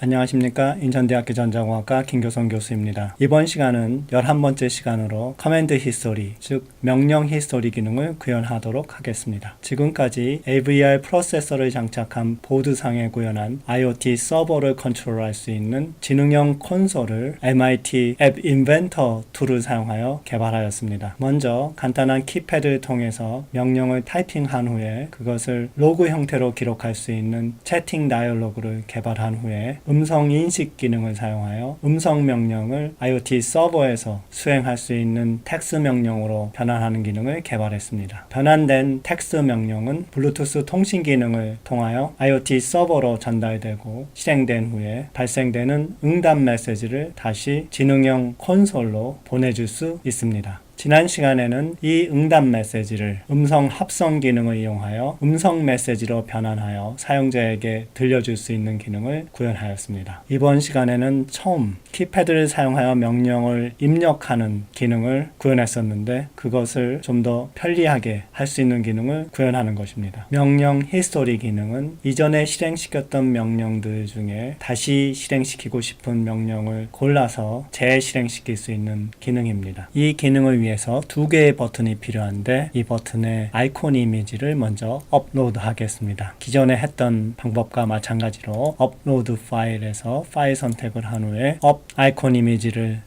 안녕하십니까. 인천대학교 전자공학과 김교성 교수입니다. 이번 시간은 11번째 시간으로 커맨드 히스토리, 즉 명령 히스토리 기능을 구현하도록 하겠습니다. 지금까지 AVR 프로세서를 장착한 보드상에 구현한 IoT 서버를 컨트롤할 수 있는 지능형 콘솔을 MIT 앱 인벤터 툴을 사용하여 개발하였습니다. 먼저 간단한 키패드를 통해서 명령을 타이핑한 후에 그것을 로그 형태로 기록할 수 있는 채팅 다이얼로그를 개발한 후에 음성 인식 기능을 사용하여 음성 명령을 IoT 서버에서 수행할 수 있는 텍스트 명령으로 변환하는 기능을 개발했습니다. 변환된 텍스트 명령은 블루투스 통신 기능을 통하여 IoT 서버로 전달되고 실행된 후에 발생되는 응답 메시지를 다시 지능형 콘솔로 보내줄 수 있습니다. 지난 시간에는 이 응답 메시지를 음성 합성 기능을 이용하여 음성 메시지로 변환하여 사용자에게 들려줄 수 있는 기능을 구현하였습니다. 이번 시간에는 처음 키패드를 사용하여 명령을 입력하는 기능을 구현했었는데 그것을 좀 더 편리하게 할 수 있는 기능을 구현하는 것입니다. 명령 히스토리 기능은 이전에 실행시켰던 명령들 중에 다시 실행시키고 싶은 명령을 골라서 재실행시킬 수 있는 기능입니다. 이 기능을 위해서 두 개의 버튼이 필요한데 이 버튼의 아이콘 이미지를 먼저 업로드 하겠습니다. 기존에 했던 방법과 마찬가지로 업로드 파일에서 파일 선택을 한 후에 업 아이콘 이미지를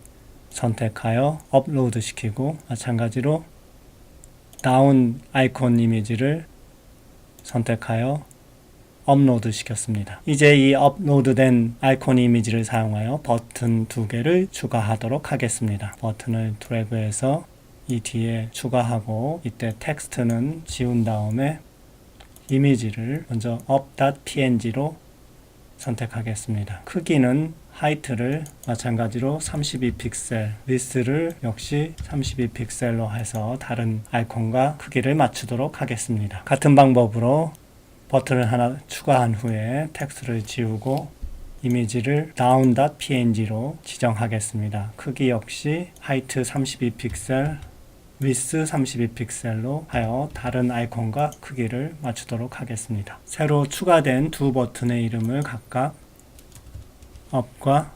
선택하여 업로드 시키고 마찬가지로 다운 아이콘 이미지를 선택하여 업로드 시켰습니다. 이제 이 업로드된 아이콘 이미지를 사용하여 버튼 두 개를 추가하도록 하겠습니다. 버튼을 드래그해서 이 뒤에 추가하고 이때 텍스트는 지운 다음에 이미지를 먼저 up.png로 선택하겠습니다. 크기는 하이트를 마찬가지로 32픽셀, 위스를 역시 32픽셀로 해서 다른 아이콘과 크기를 맞추도록 하겠습니다. 같은 방법으로 버튼을 하나 추가한 후에 텍스트를 지우고 이미지를 down.png로 지정하겠습니다. 크기 역시 하이트 32픽셀, 위스 32픽셀로 하여 다른 아이콘과 크기를 맞추도록 하겠습니다. 새로 추가된 두 버튼의 이름을 각각 up과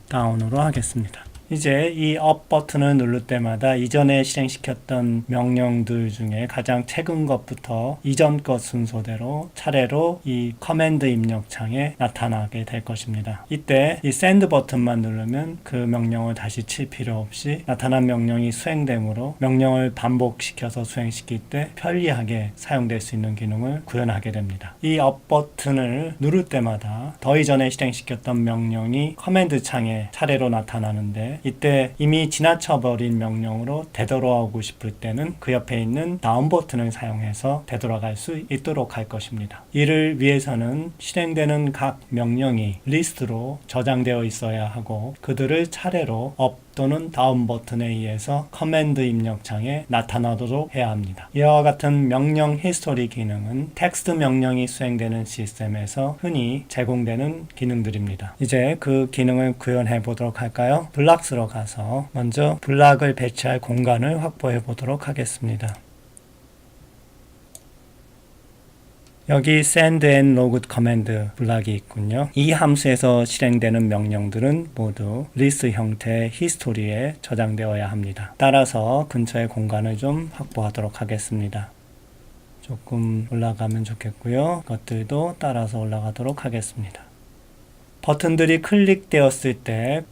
down으로 하겠습니다. 이제 이 업 버튼을 누를 때마다 이전에 실행시켰던 명령들 중에 가장 최근 것부터 이전 것 순서대로 차례로 이 커맨드 입력창에 나타나게 될 것입니다. 이때 이 샌드 버튼만 누르면 그 명령을 다시 칠 필요 없이 나타난 명령이 수행되므로 명령을 반복시켜서 수행시킬 때 편리하게 사용될 수 있는 기능을 구현하게 됩니다. 이 업 버튼을 누를 때마다 더 이전에 실행시켰던 명령이 커맨드 창에 차례로 나타나는데 이때 이미 지나쳐버린 명령으로 되돌아오고 싶을 때는 그 옆에 있는 다운 버튼을 사용해서 되돌아갈 수 있도록 할 것입니다. 이를 위해서는 실행되는 각 명령이 리스트로 저장되어 있어야 하고 그들을 차례로 업 또는 다운 버튼에 의해서 커맨드 입력창에 나타나도록 해야 합니다. 이와 같은 명령 히스토리 기능은 텍스트 명령이 수행되는 시스템에서 흔히 제공되는 기능들입니다. 이제 그 기능을 구현해 보도록 할까요? 블락스로 가서 먼저 블락을 배치할 공간을 확보해 보도록 하겠습니다. 여기 send and load command 블락이 있군요. 이 함수에서 실행되는 명령들은 모두 리스트 형태의 히스토리에 저장되어야 합니다. 따라서 근처의 공간을 좀 확보하도록 하겠습니다. 조금 올라가면 좋겠고요. 것들도 따라서 올라가도록 하겠습니다. 버튼들이 클릭되었을 때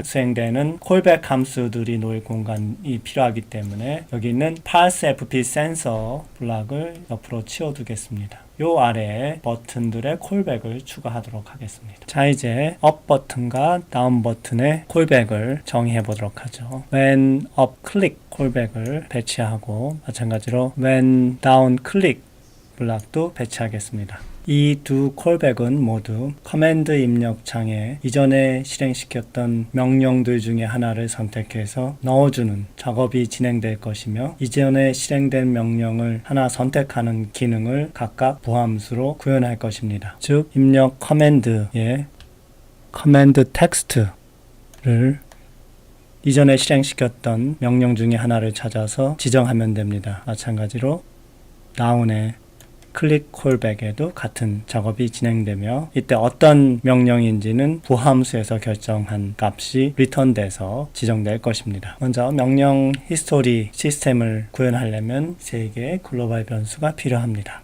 수행되는 콜백 함수들이 놓일 공간이 필요하기 때문에 여기 있는 parse fp sensor 블락을 옆으로 치워두겠습니다. 요 아래에 버튼들의 콜백을 추가하도록 하겠습니다. 자, 이제 업 버튼과 다운 버튼의 콜백을 정의해 보도록 하죠. when up click 콜백을 배치하고 마찬가지로 when down click 블락도 배치하겠습니다. 이 두 콜백은 모두 커맨드 입력창에 이전에 실행시켰던 명령들 중에 하나를 선택해서 넣어주는 작업이 진행될 것이며 이전에 실행된 명령을 하나 선택하는 기능을 각각 부함수로 구현할 것입니다. 즉 입력 커맨드에 커맨드 텍스트를 이전에 실행시켰던 명령 중에 하나를 찾아서 지정하면 됩니다. 마찬가지로 다운에 클릭 콜백에도 같은 작업이 진행되며 이때 어떤 명령인지는 부함수에서 결정한 값이 리턴돼서 지정될 것입니다. 먼저 명령 히스토리 시스템을 구현하려면 3개의 글로벌 변수가 필요합니다.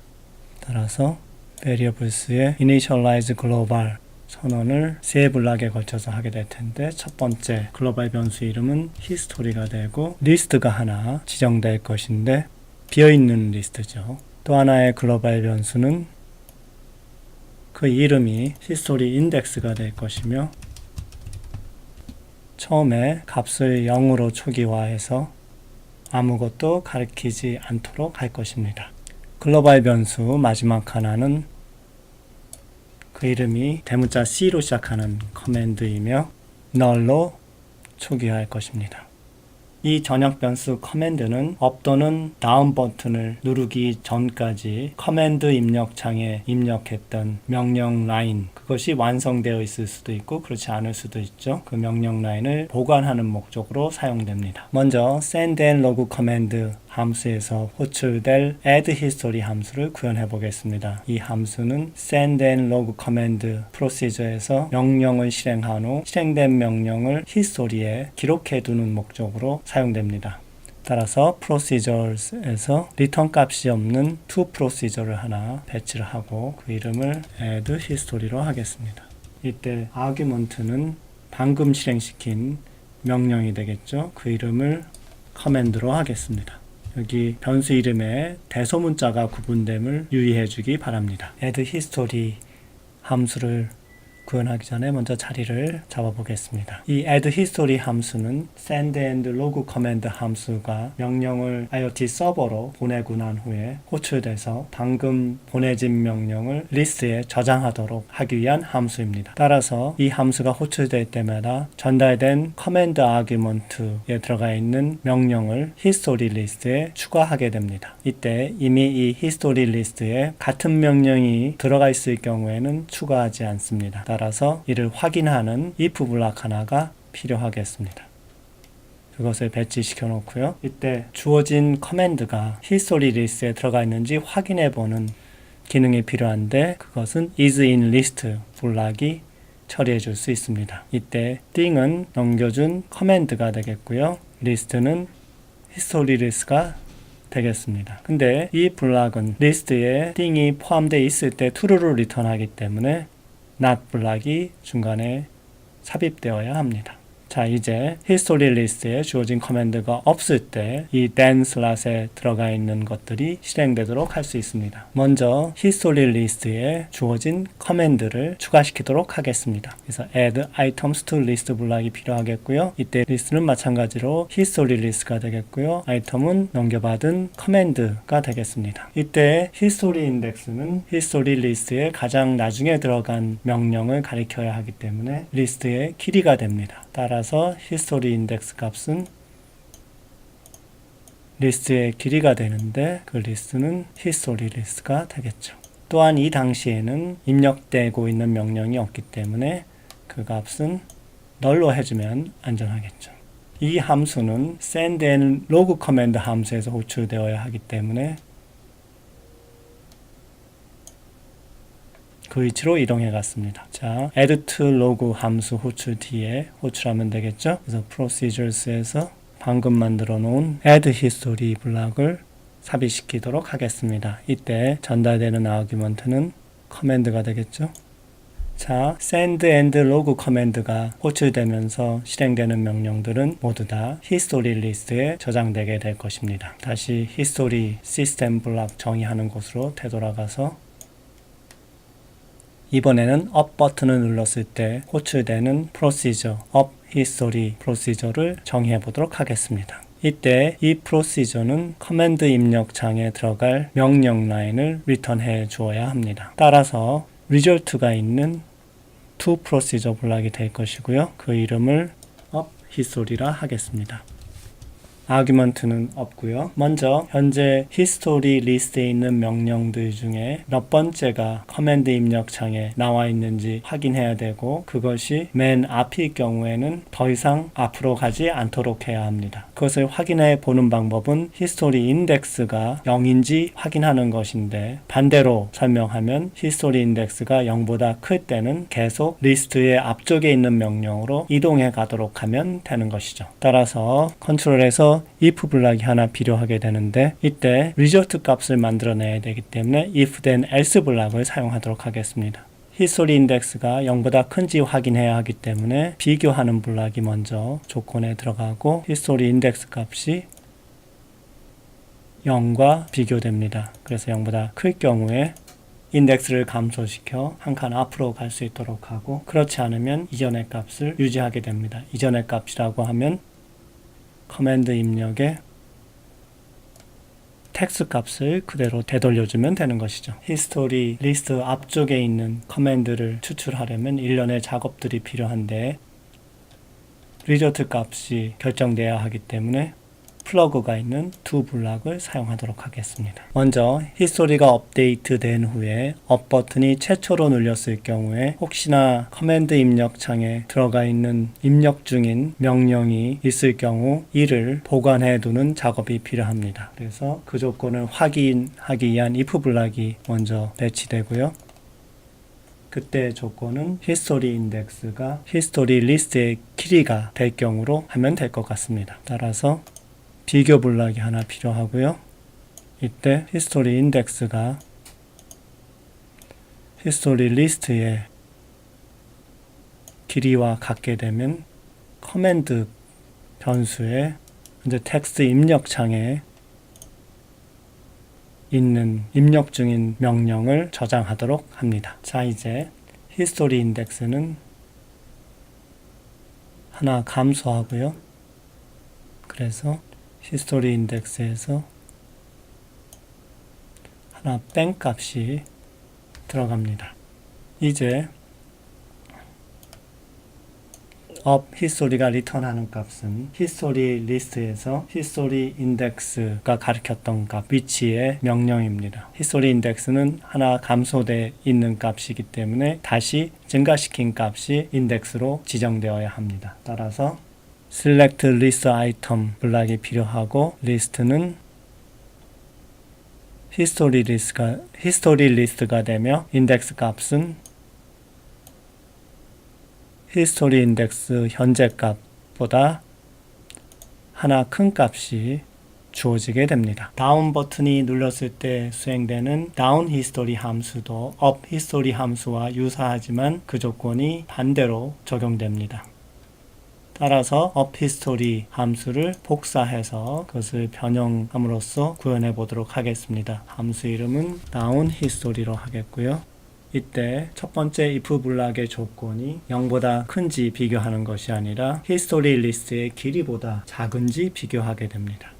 따라서 variables의 initialize global 선언을 3블락에 걸쳐서 하게 될 텐데 첫 번째 글로벌 변수 이름은 히스토리가 되고 리스트가 하나 지정될 것인데 비어있는 리스트죠. 또 하나의 글로벌 변수는 그 이름이 히스토리 인덱스가 될 것이며 처음에 값을 0으로 초기화해서 아무것도 가리키지 않도록 할 것입니다. 글로벌 변수 마지막 하나는 그 이름이 대문자 C로 시작하는 커맨드이며 null로 초기화할 것입니다. 이 전역 변수 커맨드는 업 또는 다운 버튼을 누르기 전까지 커맨드 입력창에 입력했던 명령 라인 그것이 완성되어 있을 수도 있고 그렇지 않을 수도 있죠. 그 명령 라인을 보관하는 목적으로 사용됩니다. 먼저 send and log 커맨드 함수에서 호출될 add history 함수를 구현해 보겠습니다. 이 함수는 send and log command procedure에서 명령을 실행한 후 실행된 명령을 히스토리에 기록해 두는 목적으로 사용됩니다. 따라서 procedures에서 return 값이 없는 to procedure를 하나 배치를 하고 그 이름을 add history로 하겠습니다. 이때 argument는 방금 실행시킨 명령이 되겠죠. 그 이름을 command로 하겠습니다. 여기 변수 이름에 대소문자가 구분됨을 유의해 주기 바랍니다. add history 함수를 구현하기 전에 먼저 자리를 잡아 보겠습니다. 이 add history 함수는 send and log command 함수가 명령을 IoT 서버로 보내고 난 후에 호출돼서 방금 보내진 명령을 리스트에 저장하도록 하기 위한 함수입니다. 따라서 이 함수가 호출될 때마다 전달된 command argument에 들어가 있는 명령을 history 리스트에 추가하게 됩니다. 이때 이미 이 history 리스트에 같은 명령이 들어가 있을 경우에는 추가하지 않습니다. 따라서 이를 확인하는 if 블락 하나가 필요하겠습니다. 그것을 배치시켜 놓고요. 이때 주어진 커맨드가 히스토리 리스트에 들어가 있는지 확인해 보는 기능이 필요한데 그것은 is in list 블락이 처리해 줄 수 있습니다. 이때 thing은 넘겨준 커맨드가 되겠고요. 리스트는 히스토리 리스트가 되겠습니다. 근데 이 블락은 리스트에 thing이 포함되어 있을 때 true를 리턴하기 때문에 not 블락이 중간에 삽입되어야 합니다. 자, 이제 history 리스트에 주어진 커맨드가 없을 때 이 then 슬롯에 들어가 있는 것들이 실행되도록 할 수 있습니다. 먼저 history 리스트에 주어진 커맨드를 추가시키도록 하겠습니다. 그래서 add items to list 블락이 필요하겠고요. 이때 리스트는 마찬가지로 history 리스트가 되겠고요. 아이템은 넘겨받은 커맨드가 되겠습니다. 이때 history index는 history 리스트에 가장 나중에 들어간 명령을 가리켜야 하기 때문에 리스트의 길이가 됩니다. 따라서 history index 값은 리스트의 길이가 되는데 그 리스트는 history 리스트가 되겠죠. 또한 이 당시에는 입력되고 있는 명령이 없기 때문에 그 값은 null로 해주면 안전하겠죠. 이 함수는 send and log command 함수에서 호출되어야 하기 때문에 그 위치로 이동해 갔습니다. 자, add to log 함수 호출 뒤에 호출하면 되겠죠. 그래서 procedures에서 방금 만들어 놓은 add history 블락을 삽입시키도록 하겠습니다. 이때 전달되는 argument는 커맨드가 되겠죠. 자, send and log 커맨드가 호출되면서 실행되는 명령들은 모두 다 history 리스트에 저장되게 될 것입니다. 다시 history 시스템 블락 정의하는 곳으로 되돌아가서 이번에는 up 버튼을 눌렀을 때 호출되는 procedure, up history procedure를 정의해 보도록 하겠습니다. 이때 이 procedure는 커맨드 입력창에 들어갈 명령 라인을 리턴해 주어야 합니다. 따라서 result가 있는 to procedure 블락이 될 것이고요. 그 이름을 up history라 하겠습니다. argument는 없고요. 먼저 현재 history 리스트에 있는 명령들 중에 몇 번째가 커맨드 입력창에 나와 있는지 확인해야 되고 그것이 맨 앞일 경우에는 더 이상 앞으로 가지 않도록 해야 합니다. 그것을 확인해 보는 방법은 히스토리 인덱스가 0인지 확인하는 것인데, 반대로 설명하면 히스토리 인덱스가 0보다 클 때는 계속 리스트의 앞쪽에 있는 명령으로 이동해 가도록 하면 되는 것이죠. 따라서 컨트롤에서 if 블락이 하나 필요하게 되는데, 이때 result 값을 만들어내야 되기 때문에 if then else 블락을 사용하도록 하겠습니다. 히스토리 인덱스가 0보다 큰지 확인해야 하기 때문에 비교하는 블락이 먼저 조건에 들어가고, 히스토리 인덱스 값이 0과 비교됩니다. 그래서 0보다 클 경우에 인덱스를 감소시켜 한 칸 앞으로 갈 수 있도록 하고, 그렇지 않으면 이전의 값을 유지하게 됩니다. 이전의 값이라고 하면 커맨드 입력에 텍스트 값을 그대로 되돌려주면 되는 것이죠. 히스토리 리스트 앞쪽에 있는 커맨드를 추출하려면 일련의 작업들이 필요한데, 리조트 값이 결정되어야 하기 때문에 플러그가 있는 두 블락을 사용하도록 하겠습니다. 먼저 히스토리가 업데이트 된 후에 업 버튼이 최초로 눌렸을 경우에 혹시나 커맨드 입력창에 들어가 있는 입력 중인 명령이 있을 경우 이를 보관해 두는 작업이 필요합니다. 그래서 그 조건을 확인하기 위한 if 블락이 먼저 배치되고요. 그때 조건은 히스토리 인덱스가 히스토리 리스트의 키리가 될 경우로 하면 될 것 같습니다. 따라서 비교 블락이 하나 필요하고요. 이때 히스토리 인덱스가 히스토리 리스트의 길이와 같게 되면 커맨드 변수에 이제 텍스트 입력창에 있는 입력 중인 명령을 저장하도록 합니다. 자, 이제 히스토리 인덱스는 하나 감소하고요. 그래서 히스토리 인덱스에서 하나 뺀 값이 들어갑니다. 이제 up 히스토리가 리턴하는 값은 히스토리 리스트에서 히스토리 인덱스가 가리켰던 값 위치의 명령입니다. 히스토리 인덱스는 하나 감소되어 있는 값이기 때문에 다시 증가시킨 값이 인덱스로 지정되어야 합니다. 따라서 select list item 블락이 필요하고, 리스트는 히스토리 리스트가 되며 인덱스 값은 히스토리 인덱스 현재 값보다 하나 큰 값이 주어지게 됩니다. 다운 버튼이 눌렀을 때 수행되는 다운 히스토리 함수도 업 히스토리 함수와 유사하지만 그 조건이 반대로 적용됩니다. 따라서 업 히스토리 함수를 복사해서 그것을 변형함으로써 구현해 보도록 하겠습니다. 함수 이름은 다운 히스토리로 하겠고요. 이때 첫 번째 if 블락의 조건이 0보다 큰지 비교하는 것이 아니라 히스토리 리스트의 길이보다 작은지 비교하게 됩니다.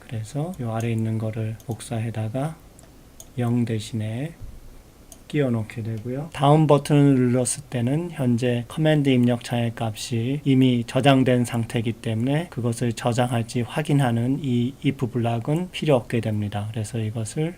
그래서 이 아래에 있는 거를 복사해다가 0 대신에 끼워 놓게 되고요. 다운 버튼을 눌렀을 때는 현재 커맨드 입력창의 값이 이미 저장된 상태이기 때문에 그것을 저장할지 확인하는 이 if 블락은 필요 없게 됩니다. 그래서 이것을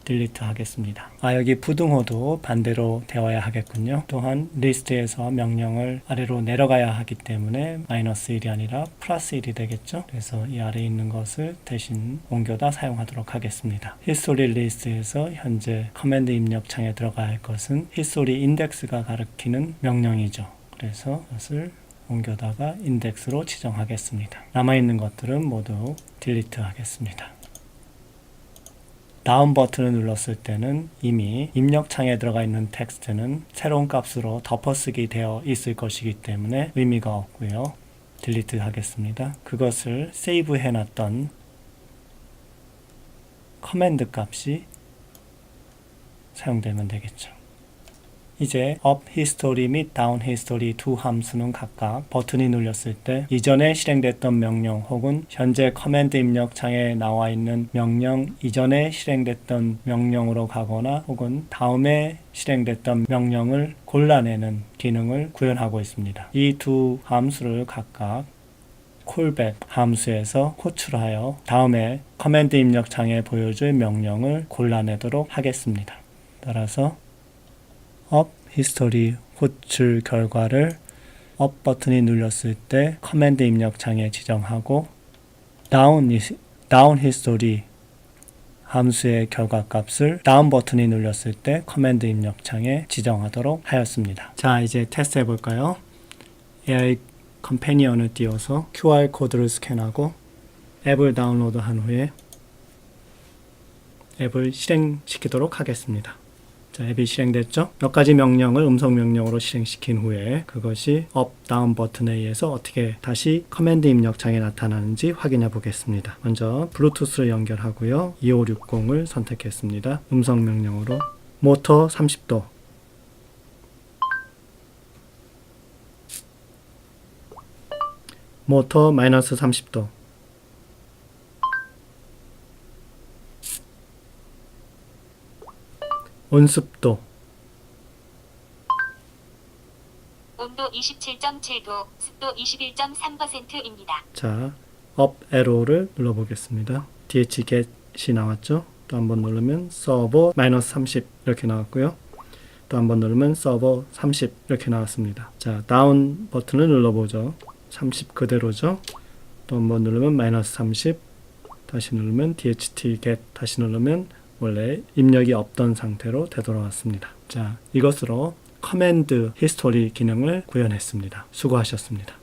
딜리트 하겠습니다. 여기 부등호도 반대로 되어야 하겠군요. 또한 리스트에서 명령을 아래로 내려가야 하기 때문에 -1이 아니라 +1이 되겠죠. 그래서 이 아래에 있는 것을 대신 옮겨다 사용하도록 하겠습니다. 히스토리 리스트에서 현재 커맨드 입력창에 들어가야 할 것은 히스토리 인덱스가 가리키는 명령이죠. 그래서 이것을 옮겨다가 인덱스로 지정하겠습니다. 남아있는 것들은 모두 딜리트 하겠습니다. 다운 버튼을 눌렀을 때는 이미 입력창에 들어가 있는 텍스트는 새로운 값으로 덮어쓰기 되어 있을 것이기 때문에 의미가 없고요. 딜리트 하겠습니다. 그것을 세이브 해놨던 커맨드 값이 사용되면 되겠죠. 이제 up history 및 down history 두 함수는 각각 버튼이 눌렸을 때 이전에 실행됐던 명령 혹은 현재 커맨드 입력창에 나와 있는 명령 이전에 실행됐던 명령으로 가거나 혹은 다음에 실행됐던 명령을 골라내는 기능을 구현하고 있습니다. 이 두 함수를 각각 callback 함수에서 호출하여 다음에 커맨드 입력창에 보여줄 명령을 골라내도록 하겠습니다. 따라서 up history 호출 결과를 업 버튼이 눌렸을 때 커맨드 입력 창에 지정하고 다운 히스토리 함수의 결과값을 다운 버튼이 눌렸을 때 커맨드 입력 창에 지정하도록 하였습니다. 자, 이제 테스트 해볼까요? AI 컴패니언을 띄워서 QR 코드를 스캔하고 앱을 다운로드한 후에 앱을 실행시키도록 하겠습니다. 자, 앱이 실행됐죠? 몇 가지 명령을 음성 명령으로 실행시킨 후에 그것이 업, 다운 버튼에 의해서 어떻게 다시 커맨드 입력창에 나타나는지 확인해 보겠습니다. 먼저 블루투스를 연결하고요. 2560을 선택했습니다. 음성 명령으로 모터 30도, 모터 마이너스 30도, 온습도, 온도 27.7도, 습도 21.3%입니다. 자, 업 에로를 눌러보겠습니다. dhget이 나왔죠? 또 한번 누르면 서버 마이너스 30 이렇게 나왔고요. 또 한번 누르면 서버 30 이렇게 나왔습니다. 자, 다운 버튼을 눌러보죠. 30 그대로죠? 또 한번 누르면 마이너스 30, 다시 누르면 dhtget, 다시 누르면 원래 입력이 없던 상태로 되돌아왔습니다. 자, 이것으로 커맨드 히스토리 기능을 구현했습니다. 수고하셨습니다.